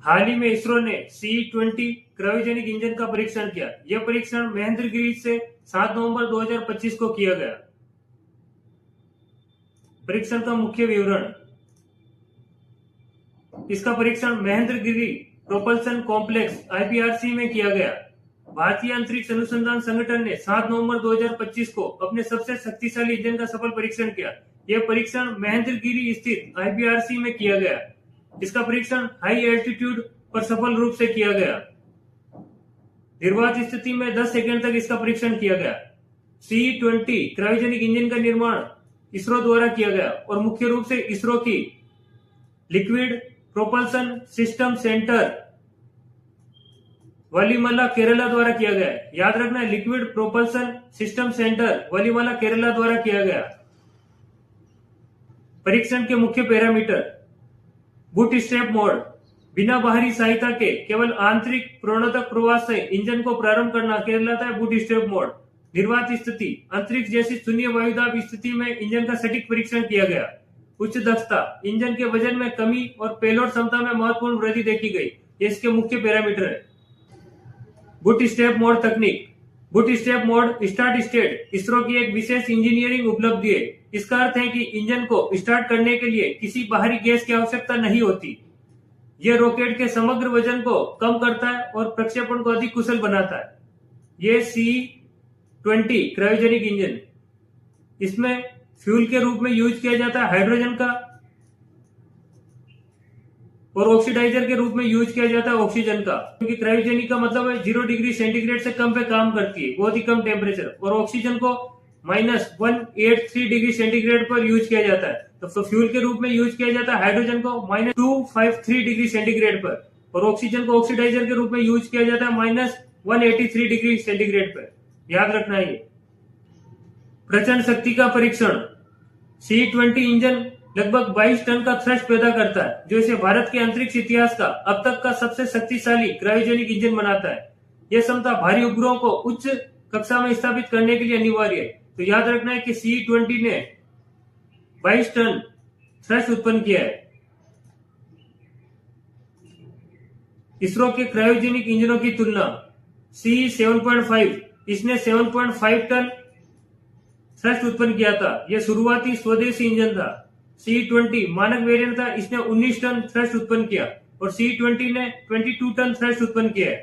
हाल ही में इसरो ने C-20 cryogenic engine का परीक्षण किया। यह परीक्षण महेंद्रगिरी से 7 नवंबर 2025 को किया गया। परीक्षण का मुख्य विवरण। इसका परीक्षण महेंद्रगिरी प्रोपल्सन कॉम्प्लेक्स IPRC में किया गया। भारतीय अंतरिक्ष अनुसंधान संगठन ने 7 नवंबर 2025 को अपने सबसे शक्तिशाली इंजन का सफल परीक्षण किया। यह परीक्षण महेंद्रगिरी स्थित IPRC में किया गया। इसका परीक्षण हाई एल्टीट्यूड पर सफल रूप से किया गया। निर्वात स्थिति में 10 सेकंड तक इसका परीक्षण किया गया। C-20 क्रायोजेनिक इंजन का निर्माण इसरो द्वारा किया गया और मुख्य रूप से इसरो की liquid propulsion system centre Valiamala Kerala द्वारा किया गया। याद रखना, liquid propulsion system centre Valiamala Kerala द्वारा किया गया। परीक्षण के मुख्य पैरामीटर। बूटस्ट्रैप मोड, बिना बाहरी सहायता के केवल आंतरिक प्रणोदक प्रवाह से इंजन को प्रारंभ करना कहलाता है बूटस्ट्रैप मोड। निर्वात स्थिति, अंतरिक्ष जैसी शून्य वायुदाब स्थिति में इंजन का सटीक परीक्षण किया गया। उच्च दक्षता, इंजन के वजन में कमी और पेलोड क्षमता में महत्वपूर्ण वृद्धि देखी गई। ये इसके मुख्य पैरामीटर है। बूटस्ट्रैप मोड तकनीक। Bootstrap mode start state ISRO की एक विशेष इंजीनियरिंग उपलब्धि है। इसका अर्थ है कि इंजन को स्टार्ट करने के लिए किसी बाहरी गैस की आवश्यकता नहीं होती। यह रॉकेट के समग्र वजन को कम करता है और प्रक्षेपण को अधिक कुशल बनाता है। यह C-20 क्रायोजेनिक इंजन, इसमें फ्यूल के रूप में यूज किया जाता है हाइड्रोजन का और ऑक्सीडाइजर के रूप में यूज किया जाता है ऑक्सीजन का। क्योंकि क्रायोजेनिक का मतलब है 0 डिग्री सेंटीग्रेड से कम पे काम करती है, बहुत ही कम टेम्परेचर, और ऑक्सीजन को -183 डिग्री सेंटीग्रेड पर यूज किया जाता है। तो फ्यूल के रूप में यूज किया जाता है हाइड्रोजन को -253 डिग्री सेंटीग्रेड पर, और ऑक्सीजन को ऑक्सीडाइजर के रूप में यूज किया जाता है -183 डिग्री सेंटीग्रेड पर। याद रखना है। प्रचंड शक्ति का परीक्षण। C-20 इंजन लगभग 22 टन का थ्रस्ट पैदा करता है, जो इसे भारत के अंतरिक्ष इतिहास का अब तक का सबसे शक्तिशाली क्रायोजेनिक इंजन बनाता है। यह क्षमता भारी उपग्रहों को उच्च कक्षा में स्थापित करने के लिए अनिवार्य है। तो याद रखना है कि C-20 ने 22 टन थ्रस्ट उत्पन्न किया है। इसरो के क्रायोजेनिक इंजनों की तुलना। C-7.5 इसने 7.5 टन थ्रस्ट उत्पन्न किया था। यह शुरुआती स्वदेशी इंजन था। C-20 मानक वेरिएंट था, इसने 19 टन थ्रस्ट उत्पन्न किया, और C-20 ने 22 टन थ्रस्ट उत्पन्न किया है।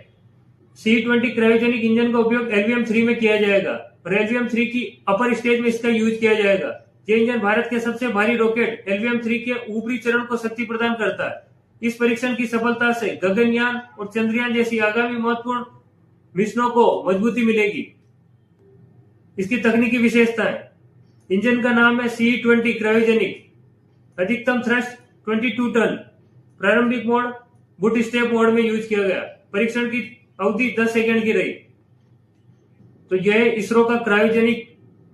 C-20 क्रायोजेनिक इंजन का उपयोग LVM-3 में किया जाएगा और LVM-3 की अपर स्टेज में इसका यूज किया जाएगा। यह इंजन भारत के सबसे भारी रॉकेट LVM-3 के ऊपरी चरण को शक्ति प्रदान करता है। इस परीक्षण की सफलता से गगनयान और चंद्रयान जैसी आगामी महत्वपूर्ण मिशनों को मजबूती मिलेगी। इसकी तकनीकी विशेषताएं। इंजन का नाम है C-20 क्रायोजेनिक। अधिकतम थ्रस्ट 22 टन। प्रारंभिक मोड बूटस्ट्रैप मोड में यूज किया गया। परीक्षण की अवधि 10 सेकंड की रही। तो यह इसरो का क्रायोजेनिक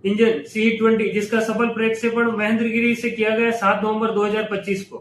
इंजन C-20, जिसका सफल प्रक्षेपण महेंद्रगिरी से किया गया 7 नवंबर 2025 को।